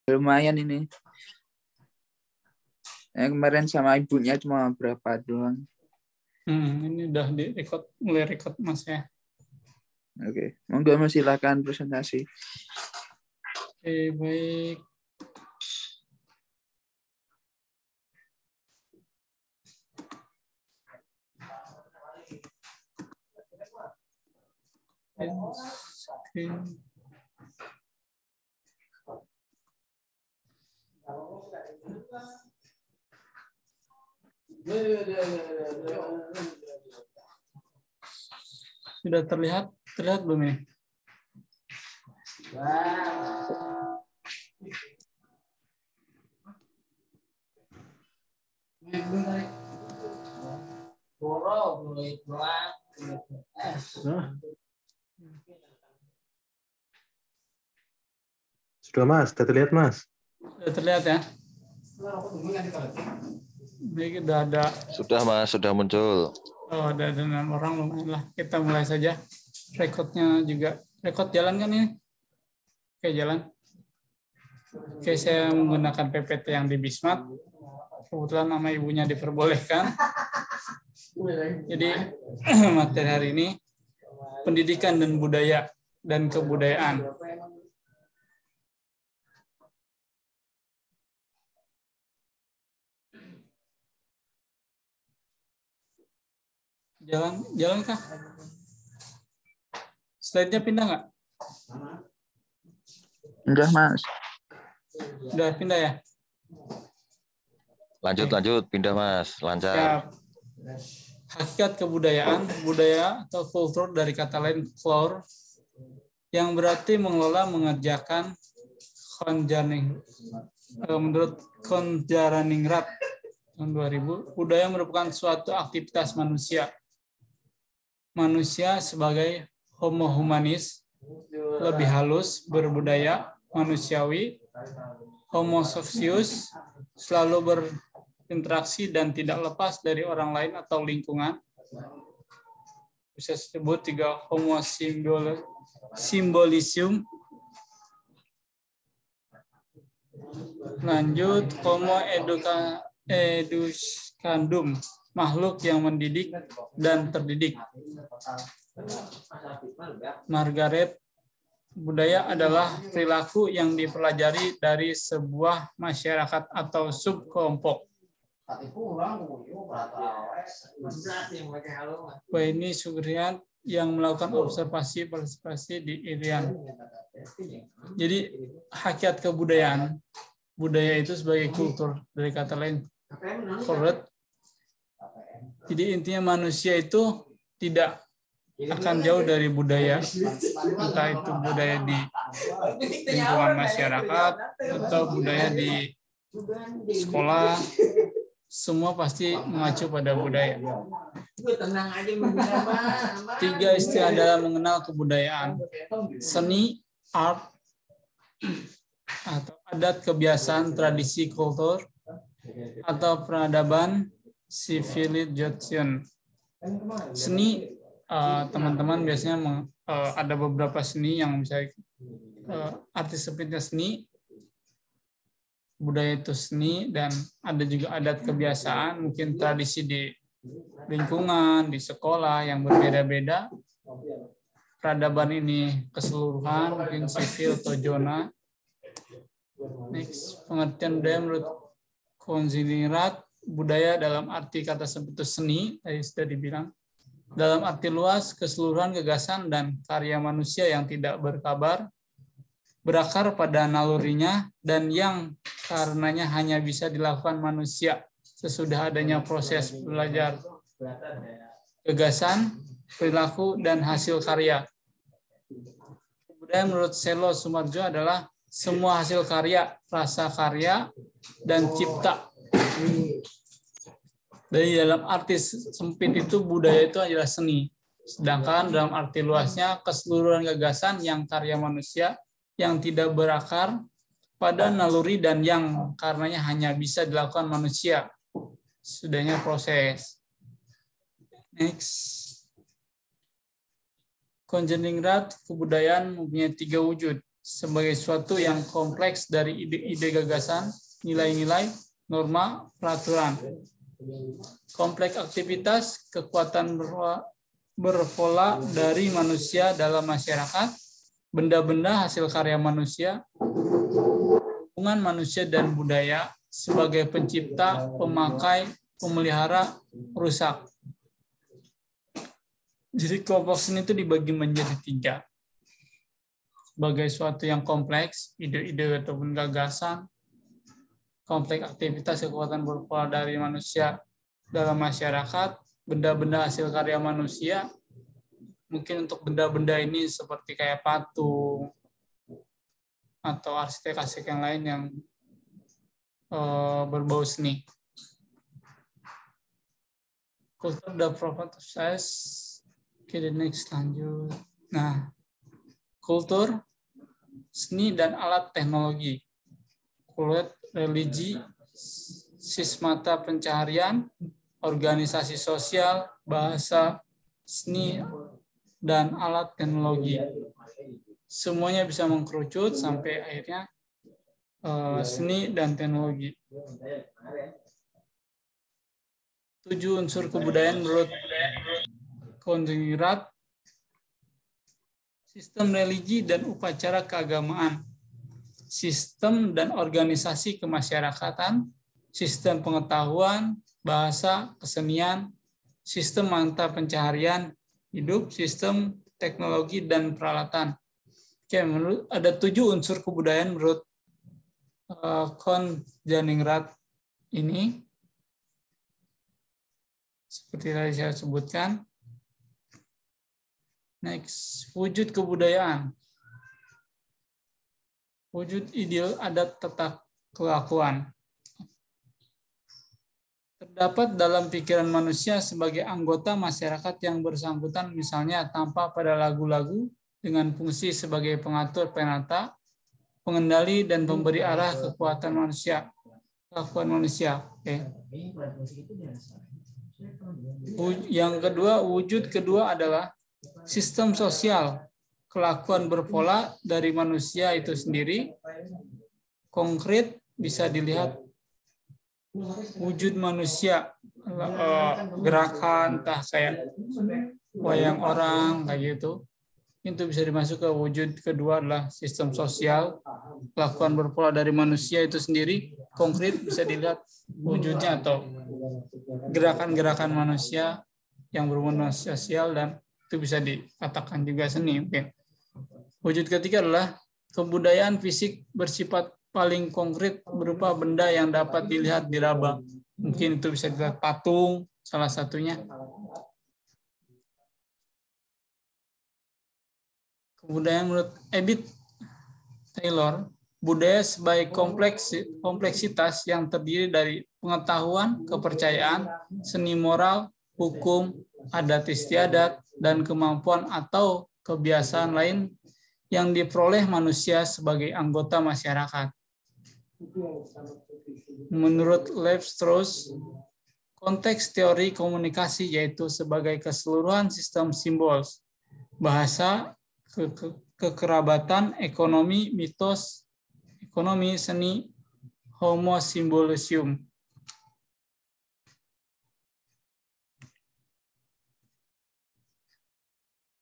Lumayan ini. Yang kemarin sama ibunya cuma berapa doang. Ini udah di-record, mulai record Mas ya. Oke, monggo Mas silakan presentasi. Oke, baik. Sudah terlihat belum ini? Sudah Mas, sudah terlihat Mas. Sudah terlihat ya? Baik, udah ada. Sudah Mas, sudah muncul. Oh, ada 6 orang lumayan lah. Kita mulai saja. Rekodnya juga. Rekod jalan kan ini? Oke, jalan. Oke, saya menggunakan PPT yang di Bismat. Kebetulan nama ibunya diperbolehkan. Jadi materi hari ini pendidikan dan budaya dan kebudayaan. Jalan kah? Slide-nya pindah nggak? Enggak, Mas. Udah pindah ya? Lanjut, pindah Mas, lancar. Siap. Hakikat kebudayaan, budaya atau kultur dari kata lain folklore, yang berarti mengelola, mengerjakan. Menurut Konjaraningrat tahun 2000, budaya merupakan suatu aktivitas manusia. Manusia sebagai homo humanis, lebih halus, berbudaya, manusiawi, homo socius, selalu berinteraksi dan tidak lepas dari orang lain atau lingkungan. Bisa disebut 3 homo symbolism. Lanjut, homo educandum, makhluk yang mendidik dan terdidik. Margaret, budaya adalah perilaku yang dipelajari dari sebuah masyarakat atau subkelompok. Ini Sugrian yang melakukan observasi partisipasi di Irian. Jadi hakikat kebudayaan, budaya itu sebagai kultur dari kata lain kultur. Jadi intinya manusia itu tidak akan jauh dari budaya, entah itu budaya di lingkungan masyarakat atau budaya di sekolah, semua pasti mengacu pada budaya. 3 istilah dalam mengenal kebudayaan: seni, art, atau adat, kebiasaan, tradisi, kultur, atau peradaban, civilization. Seni, teman-teman biasanya ada beberapa seni yang bisa artis seperti seni, budaya itu seni, dan ada juga adat kebiasaan, mungkin tradisi di lingkungan, di sekolah yang berbeda-beda. Peradaban ini keseluruhan, mungkin sivil atau zona. Next, pengertian budaya menurut Konjaraningrat, budaya dalam arti kata seperti seni, tadi sudah dibilang, dalam arti luas, keseluruhan gagasan dan karya manusia yang tidak berkabar, berakar pada nalurinya, dan yang karenanya hanya bisa dilakukan manusia sesudah adanya proses belajar. Gagasan, perilaku, dan hasil karya. Budaya menurut Selo Sumarjo adalah semua hasil karya, rasa karya, dan cipta. Dari dalam arti sempit itu budaya itu adalah seni. Sedangkan dalam arti luasnya keseluruhan gagasan yang karya manusia yang tidak berakar pada naluri dan yang karenanya hanya bisa dilakukan manusia. Sudahnya proses. Next. Konjaraningrat, kebudayaan mempunyai 3 wujud. sebagai suatu yang kompleks dari ide-ide gagasan, nilai-nilai, norma, peraturan. Kompleks aktivitas, kekuatan berpola dari manusia dalam masyarakat, benda-benda hasil karya manusia, hubungan manusia dan budaya sebagai pencipta, pemakai, pemelihara, perusak. Jadi kelompok seni itu dibagi menjadi 3. Sebagai suatu yang kompleks, ide-ide ataupun gagasan, kompleks aktivitas kekuatan berpola dari manusia dalam masyarakat, benda-benda hasil karya manusia. Mungkin untuk benda-benda ini seperti kayak patung atau arsitek-arsitek yang lain yang berbau seni. Kultur dan proses. Oke, next lanjut. Nah, kultur, seni dan alat teknologi, kulit, religi, sistemata pencaharian, organisasi sosial, bahasa, seni, dan alat teknologi. Semuanya bisa mengkerucut sampai akhirnya seni dan teknologi. 7 unsur kebudayaan menurut Kondengrat, sistem religi dan upacara keagamaan, sistem dan organisasi kemasyarakatan, sistem pengetahuan, bahasa, kesenian, sistem mata pencaharian hidup, sistem teknologi dan peralatan. Oke, menurut ada 7 unsur kebudayaan menurut Kondengrat ini. Seperti tadi saya sebutkan. Next, wujud kebudayaan. Wujud ideal adat tata kelakuan. Terdapat dalam pikiran manusia sebagai anggota masyarakat yang bersangkutan, misalnya tampak pada lagu-lagu dengan fungsi sebagai pengatur, penata, pengendali, dan pemberi arah kekuatan manusia. Kelakuan manusia. Oke. Yang kedua, wujud kedua adalah sistem sosial, kelakuan berpola dari manusia itu sendiri, konkret bisa dilihat wujud manusia, gerakan, entah kayak wayang orang, kayak gitu. Itu bisa dimasuk ke wujud kedua adalah sistem sosial, kelakuan berpola dari manusia itu sendiri, konkret bisa dilihat wujudnya atau gerakan-gerakan manusia yang berhubungan sosial dan itu bisa dikatakan juga seni. Oke. Wujud ketiga adalah kebudayaan fisik bersifat paling konkret berupa benda yang dapat dilihat diraba. Mungkin itu bisa dilihat patung, salah satunya. Kebudayaan menurut Edith Taylor, budaya sebagai kompleksitas yang terdiri dari pengetahuan, kepercayaan, seni moral, hukum, adat istiadat, dan kemampuan atau kebiasaan lain yang diperoleh manusia sebagai anggota masyarakat. Menurut Levi-Strauss, konteks teori komunikasi yaitu sebagai keseluruhan sistem simbol, bahasa, kekerabatan, ekonomi, mitos, ekonomi, seni, homo symbolicium.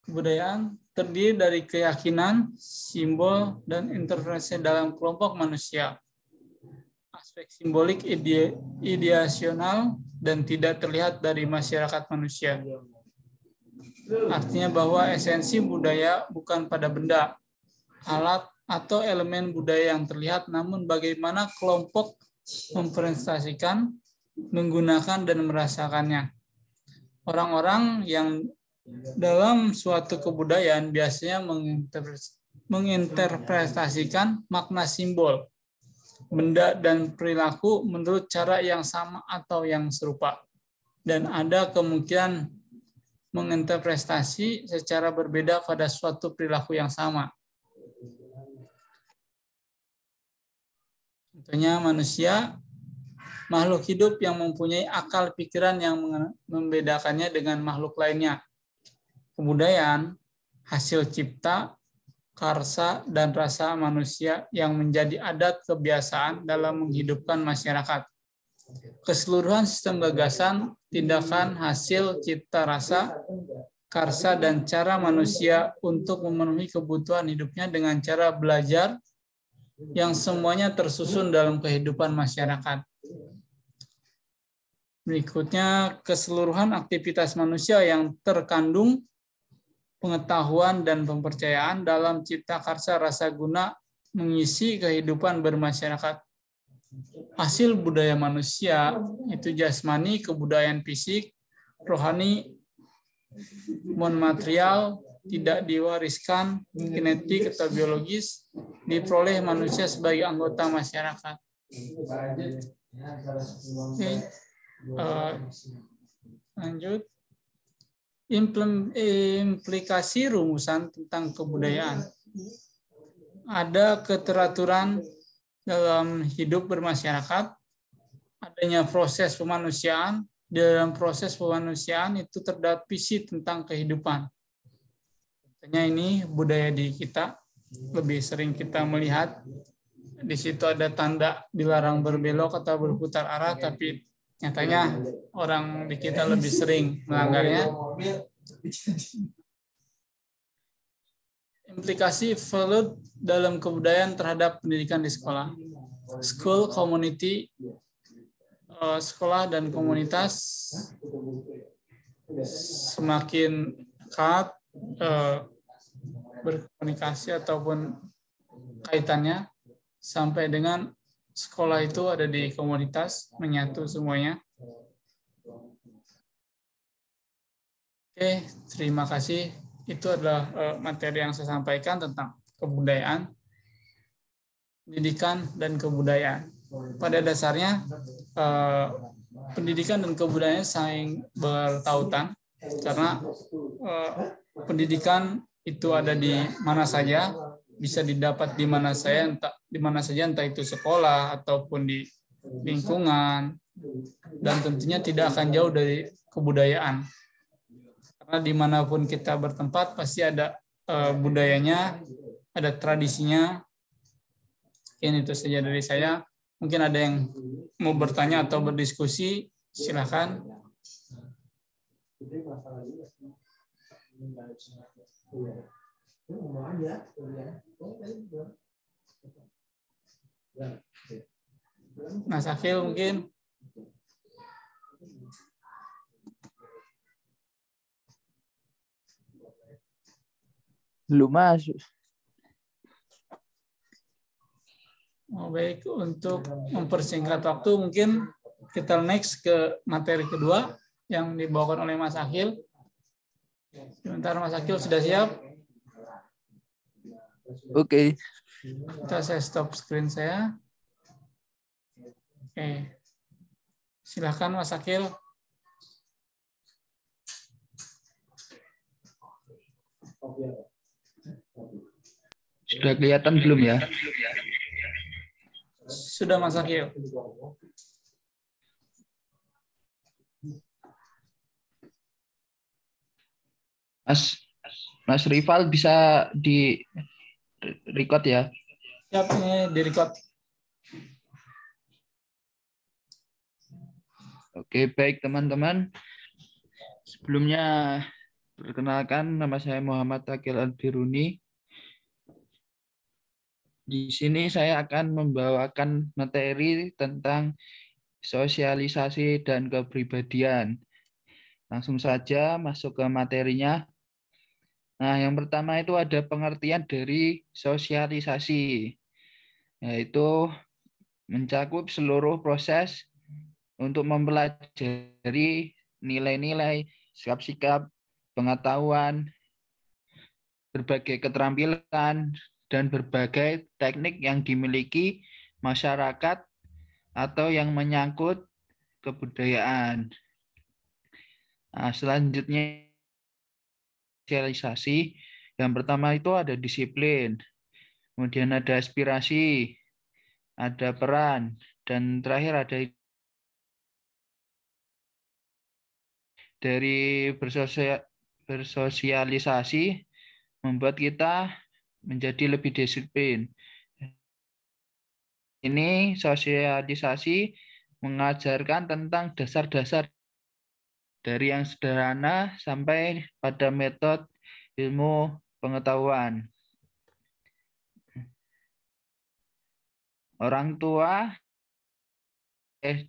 Kebudayaan terdiri dari keyakinan, simbol, dan interpretasi dalam kelompok manusia. Aspek simbolik ideasional dan tidak terlihat dari masyarakat manusia. Artinya bahwa esensi budaya bukan pada benda, alat, atau elemen budaya yang terlihat, namun bagaimana kelompok mempresentasikan, menggunakan, dan merasakannya. Orang-orang yang dalam suatu kebudayaan biasanya menginterpretasikan makna simbol, benda, dan perilaku menurut cara yang sama atau yang serupa. Dan ada kemungkinan menginterpretasi secara berbeda pada suatu perilaku yang sama. Contohnya manusia, makhluk hidup yang mempunyai akal pikiran yang membedakannya dengan makhluk lainnya. Kebudayaan, hasil cipta, karsa, dan rasa manusia yang menjadi adat kebiasaan dalam menghidupkan masyarakat. Keseluruhan sistem gagasan, tindakan, hasil, cipta rasa, karsa, dan cara manusia untuk memenuhi kebutuhan hidupnya dengan cara belajar yang semuanya tersusun dalam kehidupan masyarakat. Berikutnya, keseluruhan aktivitas manusia yang terkandung pengetahuan dan kepercayaan dalam cipta karsa rasa guna mengisi kehidupan bermasyarakat. Hasil budaya manusia itu jasmani, kebudayaan fisik, rohani, non-material, tidak diwariskan, genetik atau biologis, diperoleh manusia sebagai anggota masyarakat. Oke. Lanjut. Implikasi rumusan tentang kebudayaan. Ada keteraturan dalam hidup bermasyarakat, adanya proses kemanusiaan. Dalam proses kemanusiaan itu terdapat visi tentang kehidupan. Tentunya ini budaya di kita, lebih sering kita melihat di situ ada tanda dilarang berbelok atau berputar arah, tapi nyatanya orang di kita lebih sering melanggarnya. Implikasi value dalam kebudayaan terhadap pendidikan di sekolah. School, community, sekolah dan komunitas semakin erat berkomunikasi ataupun kaitannya sampai dengan sekolah itu ada di komunitas, menyatu semuanya. Oke, terima kasih. Itu adalah materi yang saya sampaikan tentang kebudayaan, pendidikan, dan kebudayaan. Pada dasarnya, pendidikan dan kebudayaan saling bertautan, karena pendidikan itu ada di mana saja, bisa didapat di mana saja, entah itu sekolah ataupun di lingkungan, dan tentunya tidak akan jauh dari kebudayaan. Karena dimanapun kita bertempat pasti ada budayanya, ada tradisinya. Mungkin itu saja dari saya. Mungkin ada yang mau bertanya atau berdiskusi, silakan. Mas Akhil mungkin. Belum masuk. Oh, baik, untuk mempersingkat waktu mungkin kita next ke materi kedua yang dibawakan oleh Mas Akhil. Sebentar, Mas Akhil sudah siap? Oke. Saya stop screen saya. Oke. Silakan Mas Akhil. Sudah kelihatan belum ya? Sudah Mas Akhil. Mas Rival bisa di record ya? Siap, ini di record. Oke, baik teman-teman. Sebelumnya perkenalkan, nama saya Muhammad Akhil Albiruni. Di sini saya akan membawakan materi tentang sosialisasi dan kepribadian. Langsung saja masuk ke materinya. Nah, yang pertama itu ada pengertian dari sosialisasi, yaitu mencakup seluruh proses untuk mempelajari nilai-nilai, sikap-sikap, pengetahuan, berbagai keterampilan, dan berbagai teknik yang dimiliki masyarakat atau yang menyangkut kebudayaan. Nah, selanjutnya sosialisasi. Yang pertama itu ada disiplin, kemudian ada aspirasi, ada peran, dan terakhir ada dari bersosialisasi membuat kita menjadi lebih disiplin. Ini sosialisasi mengajarkan tentang dasar-dasar dari yang sederhana sampai pada metode ilmu pengetahuan. Orang tua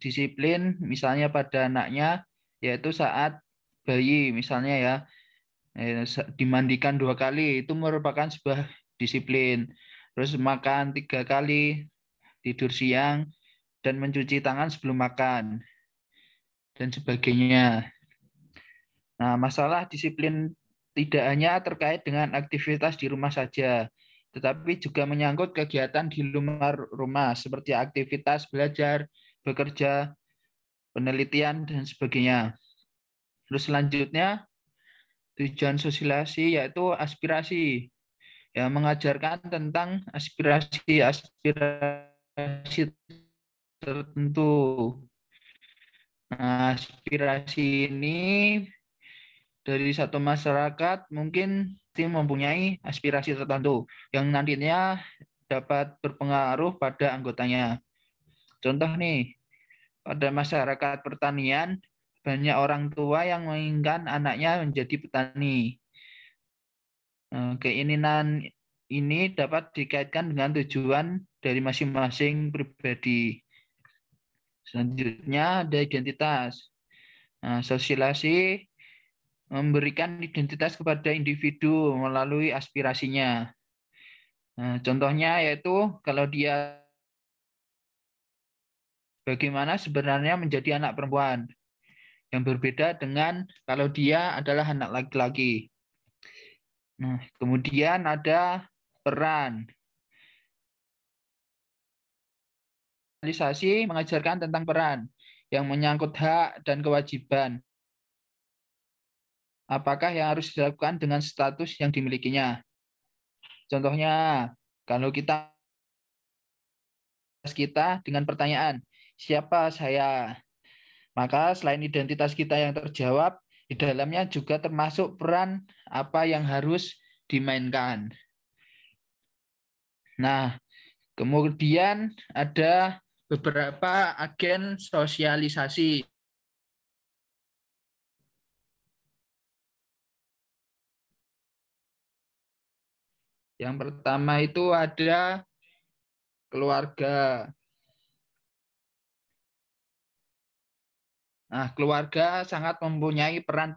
disiplin misalnya pada anaknya, yaitu saat bayi misalnya ya, dimandikan 2 kali, itu merupakan sebuah disiplin. Terus makan 3 kali, tidur siang, dan mencuci tangan sebelum makan, dan sebagainya. Nah, masalah disiplin tidak hanya terkait dengan aktivitas di rumah saja, tetapi juga menyangkut kegiatan di luar rumah, seperti aktivitas belajar, bekerja, penelitian, dan sebagainya. Terus selanjutnya, tujuan sosialisasi yaitu aspirasi, yang mengajarkan tentang aspirasi tertentu. Nah, aspirasi ini dari satu masyarakat mungkin mempunyai aspirasi tertentu yang nantinya dapat berpengaruh pada anggotanya. Contoh nih, pada masyarakat pertanian, banyak orang tua yang menginginkan anaknya menjadi petani. Keinginan ini dapat dikaitkan dengan tujuan dari masing-masing pribadi. Selanjutnya ada identitas. Sosialisasi memberikan identitas kepada individu melalui aspirasinya. Contohnya yaitu kalau dia bagaimana sebenarnya menjadi anak perempuan, yang berbeda dengan kalau dia adalah anak laki-laki. Nah, kemudian ada peran. Sosialisasi mengajarkan tentang peran yang menyangkut hak dan kewajiban. Apakah yang harus dilakukan dengan status yang dimilikinya? Contohnya, kalau kita dengan pertanyaan, siapa saya? Maka selain identitas kita yang terjawab, di dalamnya juga termasuk peran apa yang harus dimainkan. Nah, kemudian ada beberapa agen sosialisasi. Yang pertama itu ada keluarga. Nah, keluarga sangat mempunyai peran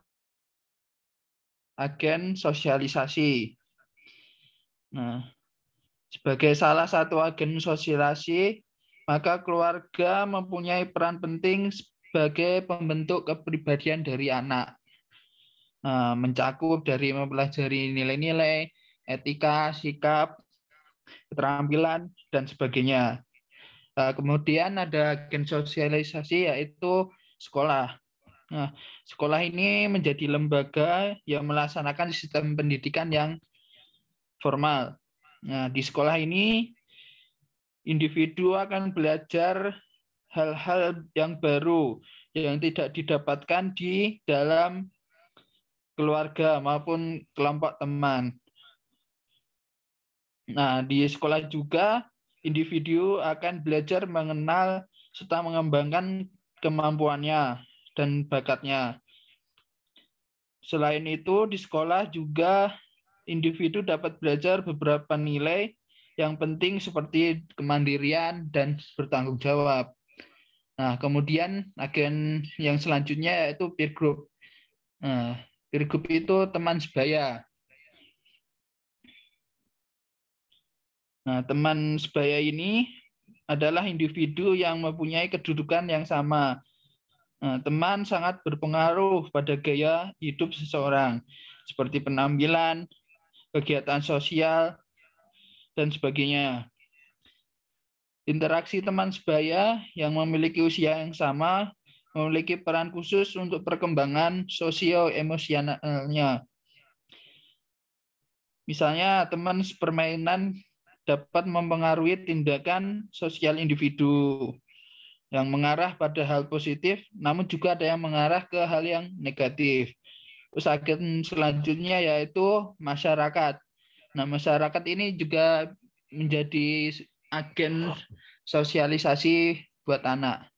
agen sosialisasi. Nah, sebagai salah satu agen sosialisasi, maka keluarga mempunyai peran penting sebagai pembentuk kepribadian dari anak. Mencakup dari mempelajari nilai-nilai, etika, sikap, keterampilan, dan sebagainya. Kemudian ada agen sosialisasi yaitu sekolah. Nah, sekolah ini menjadi lembaga yang melaksanakan sistem pendidikan yang formal. Nah, di sekolah ini individu akan belajar hal-hal yang baru yang tidak didapatkan di dalam keluarga maupun kelompok teman. Nah, di sekolah juga individu akan belajar mengenal serta mengembangkan kemampuannya dan bakatnya. Selain itu, di sekolah juga individu dapat belajar beberapa nilai yang penting seperti kemandirian dan bertanggung jawab. Nah, kemudian agen yang selanjutnya yaitu peer group. Nah, peer group itu teman sebaya. Nah, teman sebaya ini adalah individu yang mempunyai kedudukan yang sama. Nah, teman sangat berpengaruh pada gaya hidup seseorang, seperti penampilan, kegiatan sosial, dan sebagainya. Interaksi teman sebaya yang memiliki usia yang sama memiliki peran khusus untuk perkembangan sosio-emosionalnya. Misalnya, teman sepermainan dapat mempengaruhi tindakan sosial individu yang mengarah pada hal positif, namun juga ada yang mengarah ke hal yang negatif. Terus agen selanjutnya yaitu masyarakat. Nah, masyarakat ini juga menjadi agen sosialisasi buat anak.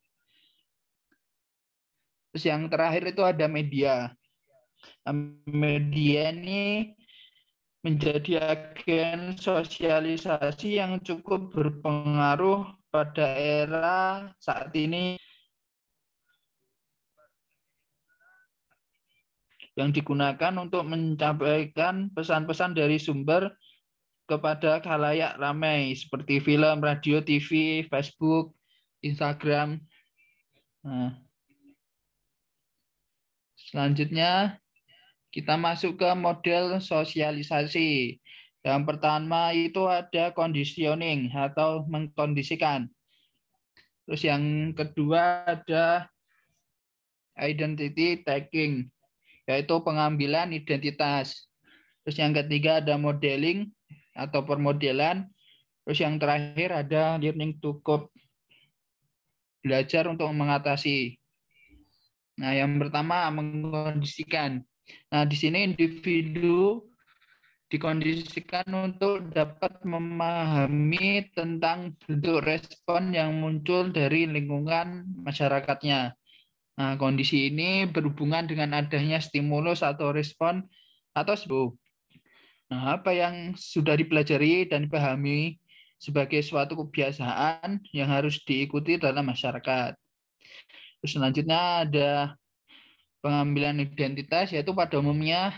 Terus yang terakhir itu ada media. Media ini menjadi agen sosialisasi yang cukup berpengaruh pada era saat ini, yang digunakan untuk menyampaikan pesan-pesan dari sumber kepada khalayak ramai seperti film, radio, TV, Facebook, Instagram. Nah, selanjutnya kita masuk ke model sosialisasi. Yang pertama itu ada conditioning atau mengkondisikan. Terus yang kedua ada identity tagging, yaitu pengambilan identitas. Terus yang ketiga ada modeling atau permodelan. Terus yang terakhir ada learning to cope, belajar untuk mengatasi. Nah, yang pertama mengkondisikan. Nah, di sini individu dikondisikan untuk dapat memahami tentang bentuk respon yang muncul dari lingkungan masyarakatnya. Nah, kondisi ini berhubungan dengan adanya stimulus atau respon atau sebab. Nah, apa yang sudah dipelajari dan dipahami sebagai suatu kebiasaan yang harus diikuti dalam masyarakat. Terus selanjutnya ada pengambilan identitas, yaitu pada umumnya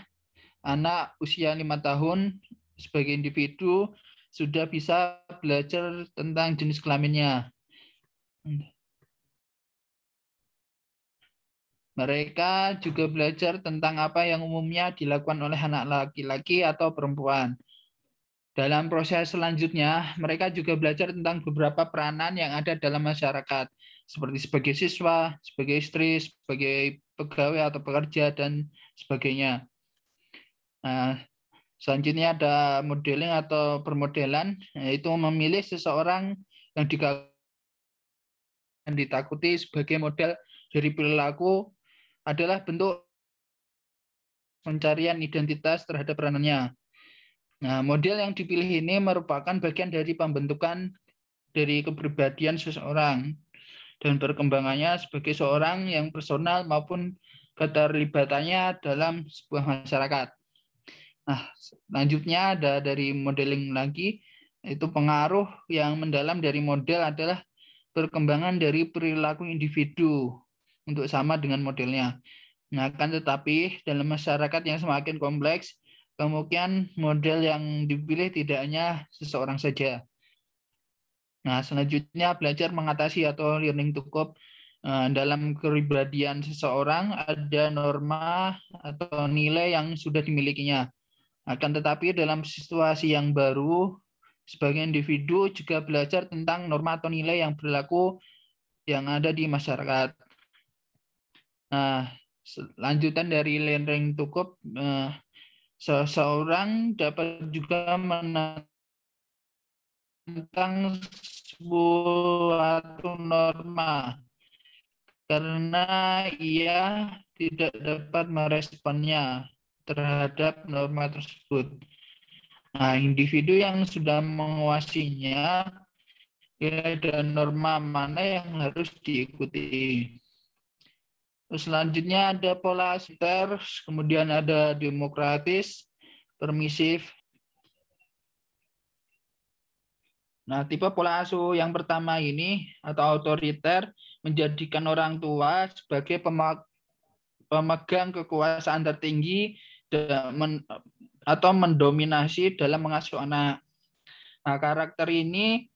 anak usia 5 tahun sebagai individu sudah bisa belajar tentang jenis kelaminnya. Mereka juga belajar tentang apa yang umumnya dilakukan oleh anak laki-laki atau perempuan. Dalam proses selanjutnya, mereka juga belajar tentang beberapa peranan yang ada dalam masyarakat, seperti sebagai siswa, sebagai istri, sebagai pegawai atau pekerja, dan sebagainya. Nah, selanjutnya ada modeling atau permodelan, yaitu memilih seseorang yang ditakuti sebagai model dari perilaku adalah bentuk pencarian identitas terhadap peranannya. Nah, model yang dipilih ini merupakan bagian dari pembentukan dari kepribadian seseorang dan perkembangannya sebagai seorang yang personal maupun keterlibatannya dalam sebuah masyarakat. Nah, selanjutnya ada dari modeling lagi, itu pengaruh yang mendalam dari model adalah perkembangan dari perilaku individu untuk sama dengan modelnya. Nah, akan tetapi dalam masyarakat yang semakin kompleks, kemungkinan model yang dipilih tidak hanya seseorang saja. Nah, selanjutnya belajar mengatasi atau learning to cope. Dalam kepribadian seseorang ada norma atau nilai yang sudah dimilikinya. Akan tetapi dalam situasi yang baru, sebagai individu juga belajar tentang norma atau nilai yang berlaku yang ada di masyarakat. Nah, lanjutan dari learning to cope, seseorang dapat juga menentang suatu norma karena ia tidak dapat meresponnya terhadap norma tersebut. Nah, individu yang sudah menguasainya, nilai dan norma mana yang harus diikuti. Terus selanjutnya ada pola autoriter, kemudian ada demokratis, permisif. Nah, tipe pola asuh yang pertama ini atau autoriter menjadikan orang tua sebagai pemegang kekuasaan tertinggi atau mendominasi dalam mengasuh anak. Nah, karakter ini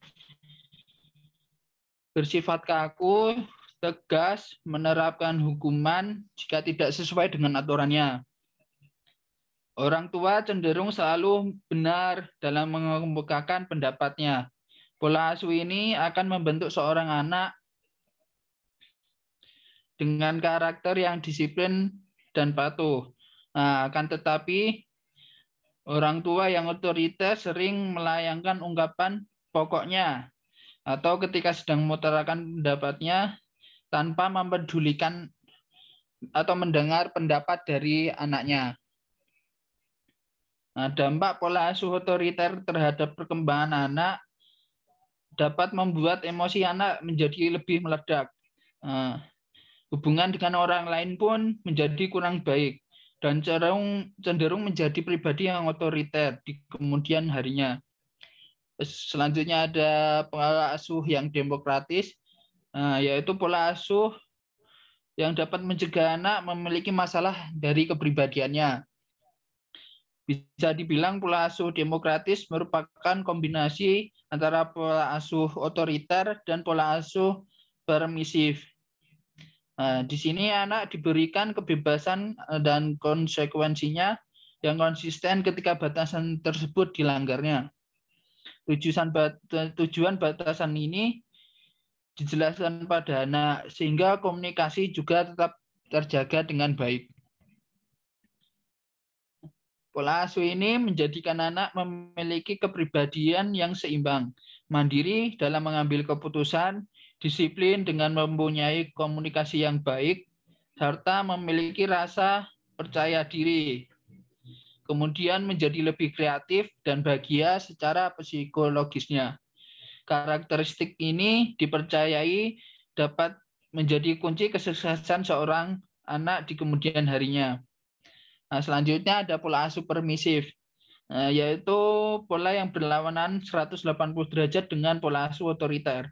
bersifat kaku, tegas, menerapkan hukuman jika tidak sesuai dengan aturannya. Orang tua cenderung selalu benar dalam mengemukakan pendapatnya. Pola asuh ini akan membentuk seorang anak dengan karakter yang disiplin dan patuh. Nah, akan tetapi orang tua yang otoriter sering melayangkan ungkapan pokoknya atau ketika sedang mengutarakan pendapatnya tanpa mendengar pendapat dari anaknya. Nah, dampak pola asuh otoriter terhadap perkembangan anak dapat membuat emosi anak menjadi lebih meledak. Nah, hubungan dengan orang lain pun menjadi kurang baik dan cenderung menjadi pribadi yang otoriter di kemudian harinya. Selanjutnya ada pola asuh yang demokratis, yaitu pola asuh yang dapat mencegah anak memiliki masalah dari kepribadiannya. Bisa dibilang pola asuh demokratis merupakan kombinasi antara pola asuh otoriter dan pola asuh permisif. Di sini anak diberikan kebebasan dan konsekuensinya yang konsisten ketika batasan tersebut dilanggarnya. Tujuan batasan ini dijelaskan pada anak sehingga komunikasi juga tetap terjaga dengan baik. Pola asuh ini menjadikan anak memiliki kepribadian yang seimbang, mandiri dalam mengambil keputusan, disiplin dengan mempunyai komunikasi yang baik, serta memiliki rasa percaya diri. Kemudian menjadi lebih kreatif dan bahagia secara psikologisnya. Karakteristik ini dipercayai dapat menjadi kunci kesuksesan seorang anak di kemudian harinya. Nah, selanjutnya ada pola asuh permisif, yaitu pola yang berlawanan 180 derajat dengan pola asuh otoriter.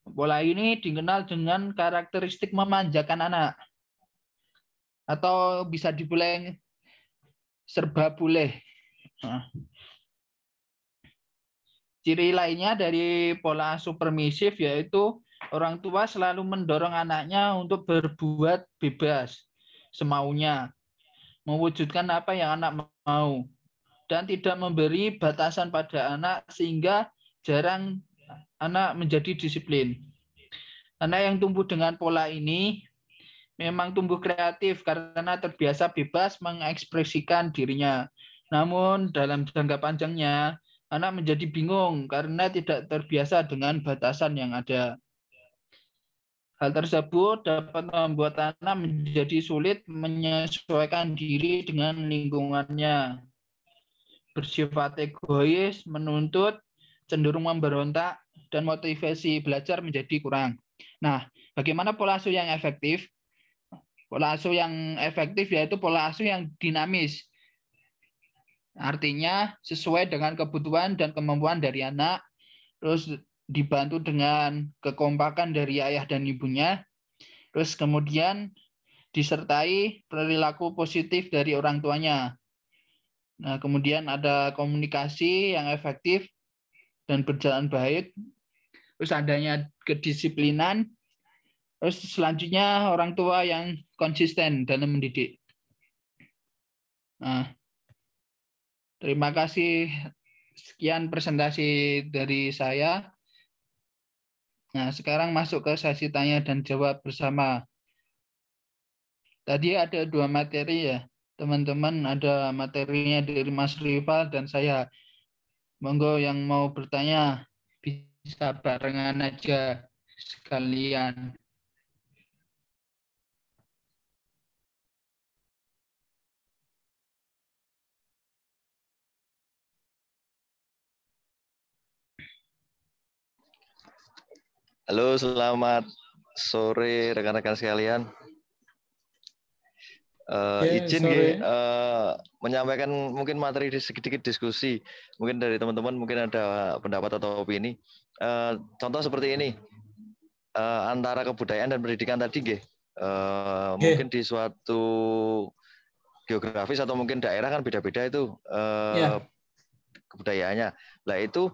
Pola ini dikenal dengan karakteristik memanjakan anak, atau bisa dibilang serba boleh. Nah, ciri lainnya dari pola asuh permisif yaitu orang tua selalu mendorong anaknya untuk berbuat bebas semaunya, mewujudkan apa yang anak mau, dan tidak memberi batasan pada anak sehingga jarang anak menjadi disiplin. Anak yang tumbuh dengan pola ini memang tumbuh kreatif karena terbiasa bebas mengekspresikan dirinya. Namun dalam jangka panjangnya, anak menjadi bingung karena tidak terbiasa dengan batasan yang ada. Hal tersebut dapat membuat anak menjadi sulit menyesuaikan diri dengan lingkungannya, bersifat egois, menuntut, cenderung memberontak, dan motivasi belajar menjadi kurang. Nah, bagaimana pola asuh yang efektif? Pola asuh yang efektif yaitu pola asuh yang dinamis. Artinya sesuai dengan kebutuhan dan kemampuan dari anak, terus dibantu dengan kekompakan dari ayah dan ibunya, terus kemudian disertai perilaku positif dari orang tuanya. Nah, kemudian ada komunikasi yang efektif dan berjalan baik, terus adanya kedisiplinan, terus selanjutnya orang tua yang konsisten dalam mendidik. Nah, terima kasih. Sekian presentasi dari saya. Nah, sekarang masuk ke sesi tanya dan jawab bersama. Tadi ada 2 materi ya, teman-teman. Ada materinya dari Mas Rival dan saya. Monggo yang mau bertanya bisa barengan aja sekalian. Halo, selamat sore rekan-rekan sekalian. Izin menyampaikan mungkin materi sedikit diskusi. Mungkin dari teman-teman mungkin ada pendapat atau opini. Contoh seperti ini, antara kebudayaan dan pendidikan tadi, mungkin di suatu geografis atau mungkin daerah kan beda-beda itu kebudayaannya. Nah itu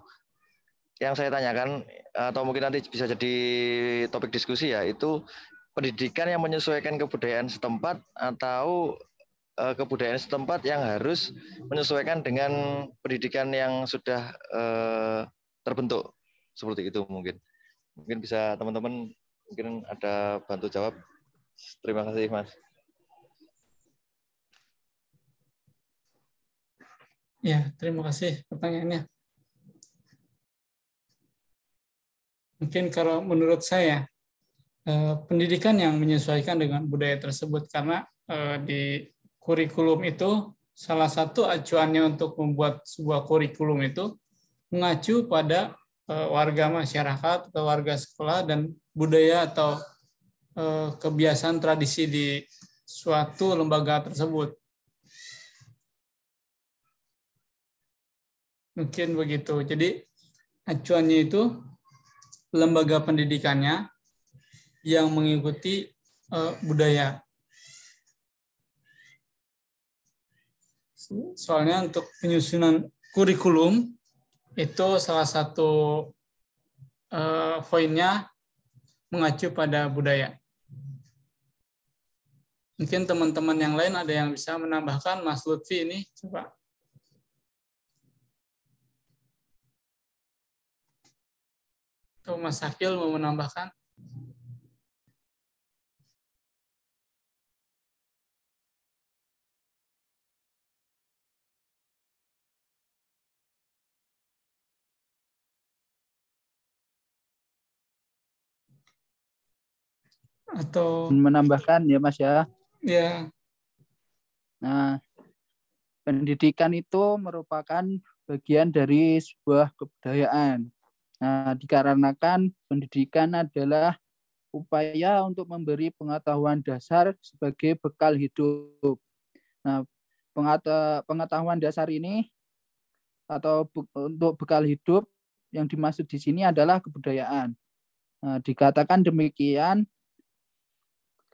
yang saya tanyakan atau mungkin nanti bisa jadi topik diskusi ya, itu pendidikan yang menyesuaikan kebudayaan setempat atau kebudayaan setempat yang harus menyesuaikan dengan pendidikan yang sudah terbentuk, seperti itu mungkin. Mungkin bisa teman-teman mungkin ada bantu jawab. Terima kasih Mas. Ya, terima kasih pertanyaannya. Mungkin kalau menurut saya, pendidikan yang menyesuaikan dengan budaya tersebut, karena di kurikulum itu salah satu acuannya untuk membuat sebuah kurikulum itu mengacu pada warga masyarakat atau warga sekolah dan budaya atau kebiasaan tradisi di suatu lembaga tersebut. Mungkin begitu. Jadi acuannya itu lembaga pendidikannya yang mengikuti budaya. Soalnya untuk penyusunan kurikulum itu salah satu poinnya mengacu pada budaya. Mungkin teman-teman yang lain ada yang bisa menambahkan, Mas Lutfi ini coba. Atau Mas Sakil mau menambahkan? Atau menambahkan ya Mas ya. ya. Nah, pendidikan itu merupakan bagian dari sebuah kebudayaan. Nah, dikarenakan pendidikan adalah upaya untuk memberi pengetahuan dasar sebagai bekal hidup. Nah, pengetahuan dasar ini atau untuk bekal hidup yang dimaksud di sini adalah kebudayaan. Nah, dikatakan demikian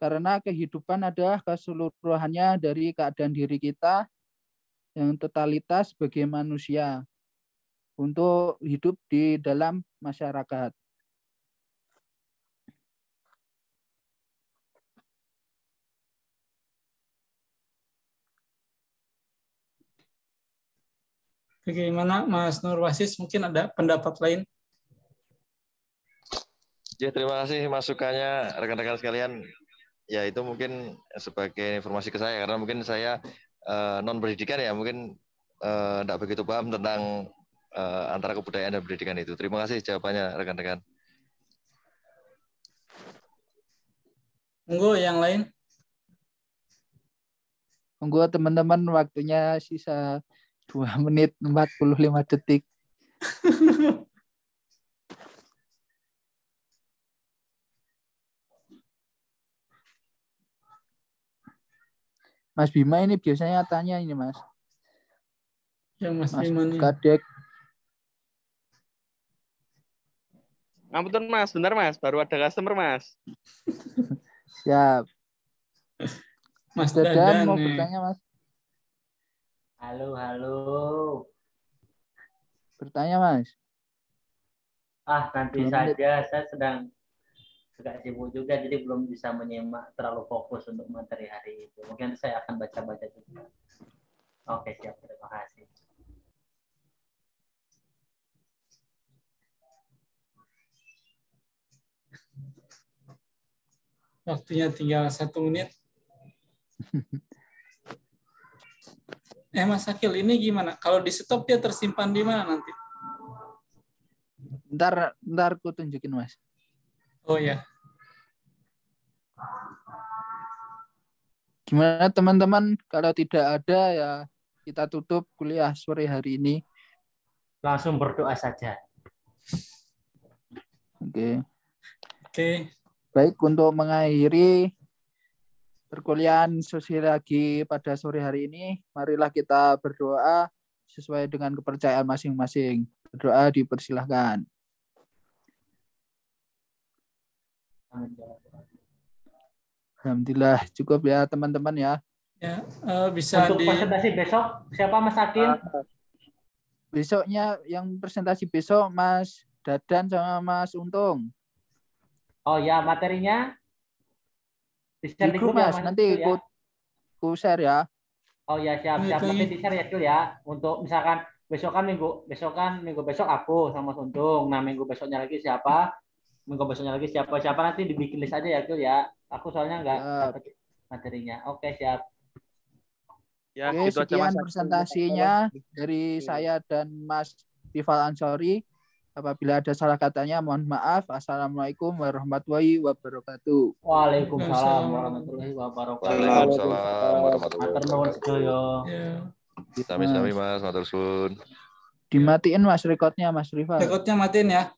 karena kehidupan adalah keseluruhannya dari keadaan diri kita yang totalitas sebagai manusia untuk hidup di dalam masyarakat. Bagaimana Mas Nurwasis, mungkin ada pendapat lain? Ya, terima kasih masukannya rekan-rekan sekalian. Ya, itu mungkin sebagai informasi ke saya, karena mungkin saya non-pendidikan ya, mungkin tidak begitu paham tentang antara kebudayaan dan pendidikan itu. Terima kasih jawabannya rekan-rekan. Monggo yang lain. Monggo teman-teman, waktunya sisa 2 menit 45 detik. Mas Bima ini biasanya tanya ini Mas. Ya Mas Mas Bima nih. Kadek. Ngapunten Mas, bentar Mas, baru ada customer Mas. Siap. Mas Dadan Dadan mau nih. bertanya Mas. Halo. Bertanya Mas. Nanti 2 menit. saja, saya sedang agak sibuk juga, jadi belum bisa menyimak terlalu fokus untuk materi hari itu. Mungkin saya akan baca-baca juga. Oke, siap. Terima kasih. Waktunya tinggal 1 menit. Mas Akil, ini gimana? Kalau di stop dia tersimpan di mana nanti? Ntar aku tunjukin Mas. Oh ya. Gimana teman-teman? Kalau tidak ada ya kita tutup kuliah sore hari ini. Langsung berdoa saja. Oke. Baik, untuk mengakhiri perkuliahan sosiologi pada sore hari ini, marilah kita berdoa sesuai dengan kepercayaan masing-masing. Berdoa dipersilahkan. Alhamdulillah, cukup ya teman-teman ya. Ya, bisa untuk presentasi besok, siapa Mas Akil? Besoknya yang presentasi besok Mas Dadan sama Mas Untung. Oh ya, materinya Di grup Mas, nanti ku share ya. Oh ya, siap. Nanti di share ya Kil ya. Untuk misalkan minggu besok aku sama Mas Untung. Nah, minggu besoknya lagi siapa nanti dibikin list aja ya Kil ya. Aku soalnya nggak dapat materinya. Oke, siap. Ya, oke, gitu sekian aja, Mas. presentasinya dari saya dan Mas Tifal Ansori. Apabila ada salah katanya, mohon maaf. Assalamualaikum warahmatullahi wabarakatuh. Waalaikumsalam warahmatullahi wabarakatuh. Waalaikumsalam warahmatullahi Matur nuwun wabarakatuh. sedaya. Ya. Sami-sami Mas, matur suwun. Dimatiin Mas rekodnya Mas Rival. Rekodnya matiin ya.